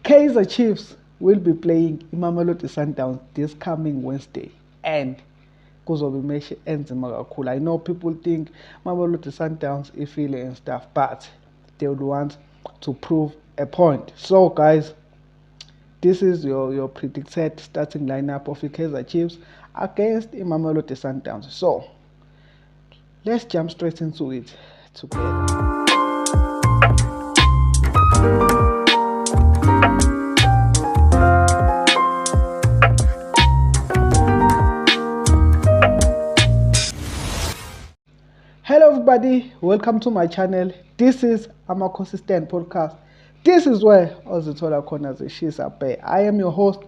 Kaizer Chiefs will be playing Mamelodi Sundowns this coming Wednesday, and kuzobe imeshi enzima kakhulu. I know people think Mamelodi Sundowns ifile and stuff, but they would want to prove a point. So guys, this is your predicted starting lineup of the Kaizer Chiefs against Mamelodi Sundowns. So let's jump straight into it together. Hello everybody, welcome to my channel. This is Consistent Podcast. This is where ozithola khona zishisa pe. I am your host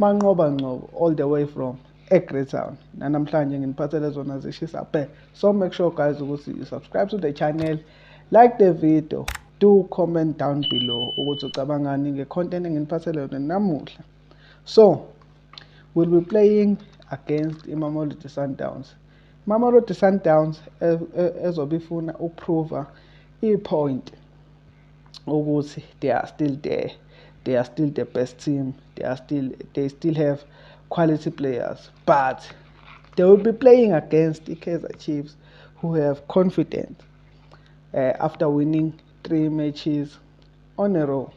Manqoba Ngcobo, all the way from Great Town. Namhlanje nginiphathele zona zishisa pe. So make sure guys ukuthi you subscribe to the channel, like the video, do comment down below ukuthi ucabangani nge-content enginiphathele yona namuhla. So we'll be playing against Mamelodi Sundowns. Mamelodi Sundowns ezobifuna ukuprova i-point ukuthi they are still there, they are still the best team, they still have quality players, but they will be playing against the Kaizer Chiefs, who have confidence after winning 3 matches in a row.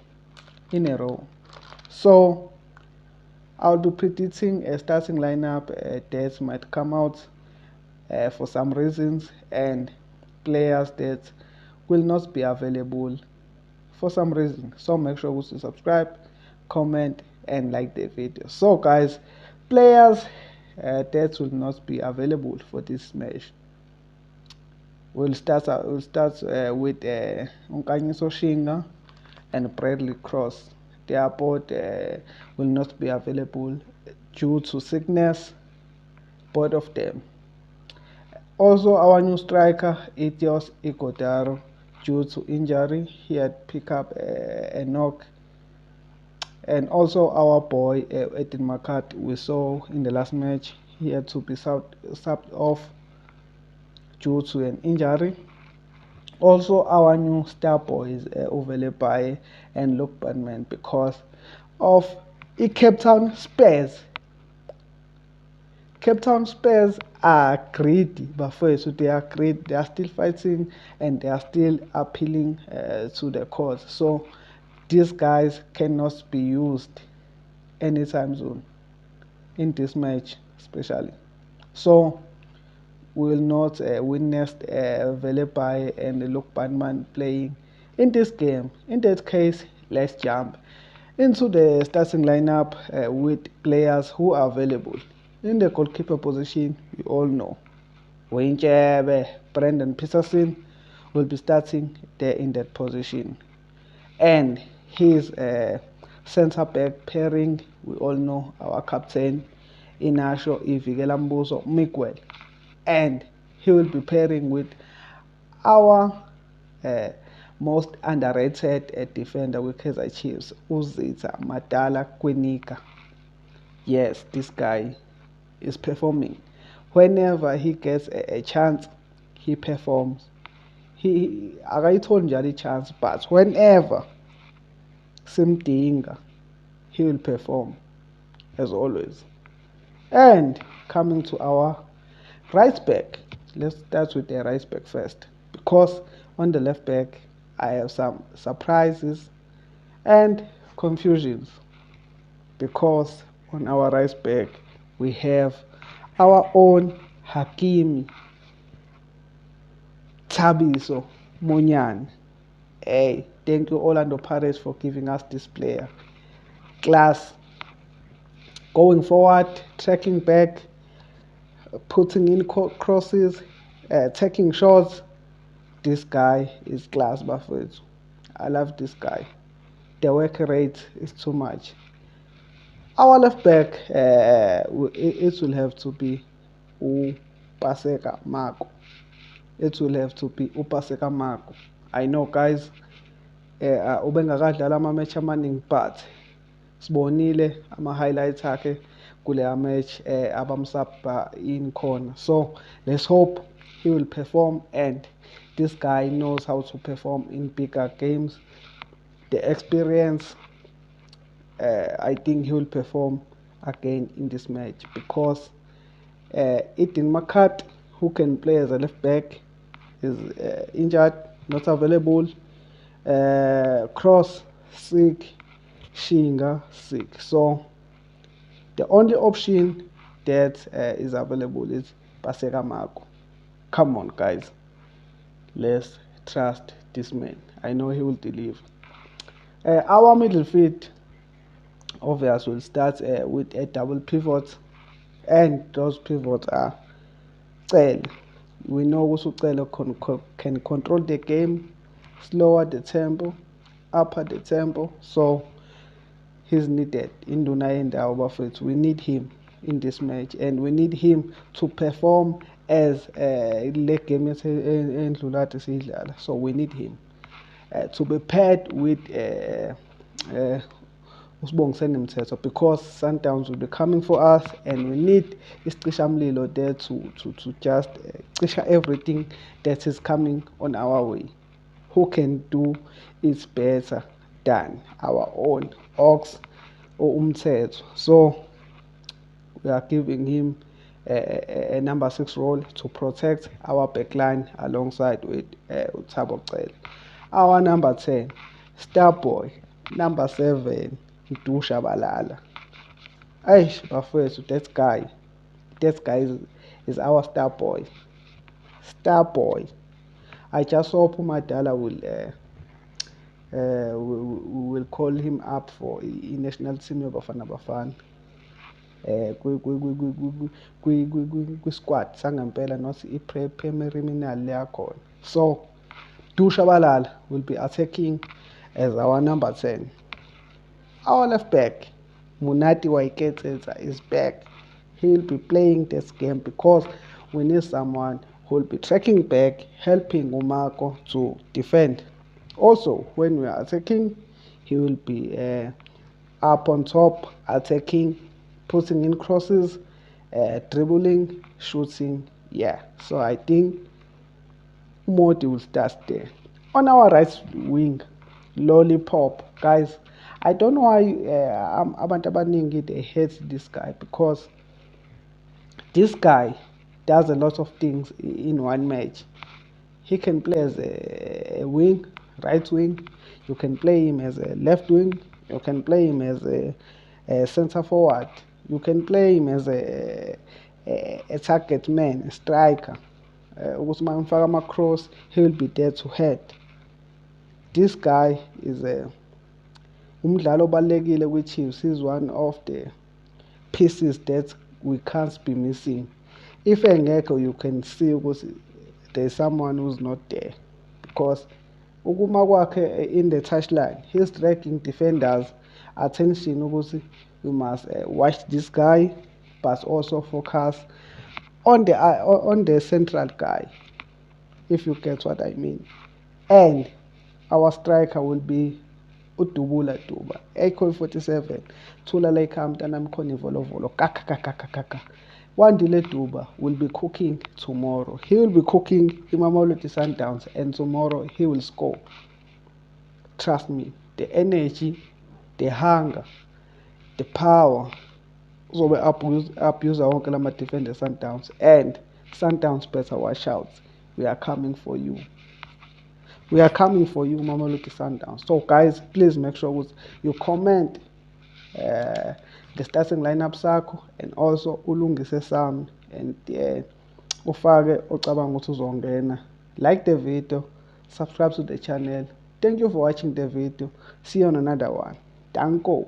So I'll be predicting a starting lineup that might come out for some reasons, and players that will not be available for some reason. So make sure to subscribe, comment and like the video. So guys, players that will not be available for this match. We'll start with Nkanyiso Shinga and Bradley Cross. They are both will not be available due to sickness, both of them. Also, our new striker, Etios Ighodaro, due to injury, he had picked up a knock. And also our boy, Etienne McCart, we saw in the last match, he had to be subbed off due to an injury. Also, our new star boys, Ovele Baye and Luke Badman, because of Cape Town Spurs. Cape Town Spurs are greedy, but first so they are great. They are still fighting and they are still appealing to the cause. So these guys cannot be used anytime soon in this match, especially. So we will not witness Velepai and Luke Badman playing in this game. In that case, let's jump into the starting lineup with players who are available. In the goalkeeper position, we all know Wayne Chebe, Brendan Peterson will be starting there in that position. And his centre back pairing, we all know our captain, Inasho Ivigelambuso Miguel. And he will be pairing with our most underrated defender with Kaizer Chiefs, Uzitha Madala Kwinika. Yes, this guy is performing. Whenever he gets a chance, he performs. I told you the chance, but whenever simdinga, he will perform as always. And coming to our right back, let's start with the right back first, because on the left back I have some surprises and confusions, because on our right back we have our own Hakimi Thabiso Munyane. Hey, thank you Orlando Pirates for giving us this player. Class. Going forward, tracking back, putting in crosses, taking shots. This guy is class, Buffett. I love this guy. The work rate is too much. Our left back, it will have to be Upaseka Marco. It will have to be Upaseka Marco. I know guys, ubengakadlala ama-match amaningi, but sibonile ama-highlights akhe kule match abamsabha in corner. So let's hope he will perform, and this guy knows how to perform in bigger games. The experience I think he will perform again in this match because Eden Makat, who can play as a left back, is injured, not available. Cross sick, Shinga sick. So the only option that is available is Paseka Marco. Come on, guys, let's trust this man. I know he will deliver. Our middle field, obviously, will start with a double pivot, and those pivots are Cele. We know also Cele can control the game, slower the tempo, upper the tempo. So he's needed in Dunay and we need him in this match, and we need him to perform as le game endlulathi siyidlala. So we need him to be paired with Usibongiseni Mthetho, because Sundowns will be coming for us, and we need isicishamlilo there to just cisha everything that is coming on our way. Who can do it better than our own Ox or Umthetho? So we are giving him a number 6 role to protect our backline alongside with Thabo Cele. Our number 10, Starboy. Number 7, Mdu Shabalala. Aish, bafethu, that guy is our star boy. Star boy. I just hope Madala will call him up for national team yabafana bafana. Kwi-squad sangempela, not i-preliminary leyakhona. So Mdu Shabalala will be attacking as our number 10. Our left back, Munati Waiketsetsa, is back. He'll be playing this game because we need someone who will be tracking back, helping Umako to defend. Also, when we are attacking, he will be up on top, attacking, putting in crosses, dribbling, shooting. Yeah, so I think Modi will start there. On our right wing, Lollipop, guys. I don't know why abantu abaningi they hate this guy, because this guy does a lot of things in one match. He can play as a wing, right wing. You can play him as a left wing. You can play him as a center forward. You can play him as a target man, a striker. Ukuthi uma ngifaka ama-cross, he will be there to head. This guy is umdlalo obalulekile kwi-Chiefs. Is one of the pieces that we can't be missing. If engekho, you can see ukuthi there's someone who's not there, because ukuma kwakhe in the touchline, he's dragging defenders attention ukuthi you must watch this guy, but also focus on the central guy, if you get what I mean. And our striker will be uDubula Duba, AK-47, Thula la ikhaya mntana mkhona ivolovolo, kaka. Wandile Duba will be cooking tomorrow. He will be cooking Mamelodi Sundowns, and tomorrow he will score. Trust me, the energy, the hunger, the power uzobe abuse wonke lama defender Sundowns, and Sundowns better watch out. We are coming for you. We are coming for you, Mamelodi Sundowns. So guys, please make sure you comment the starting lineup sakho, and also ulungise sami, and ufake ocabanga ukuthi uzongena. Like the video, subscribe to the channel. Thank you for watching the video. See you on another one. Danko.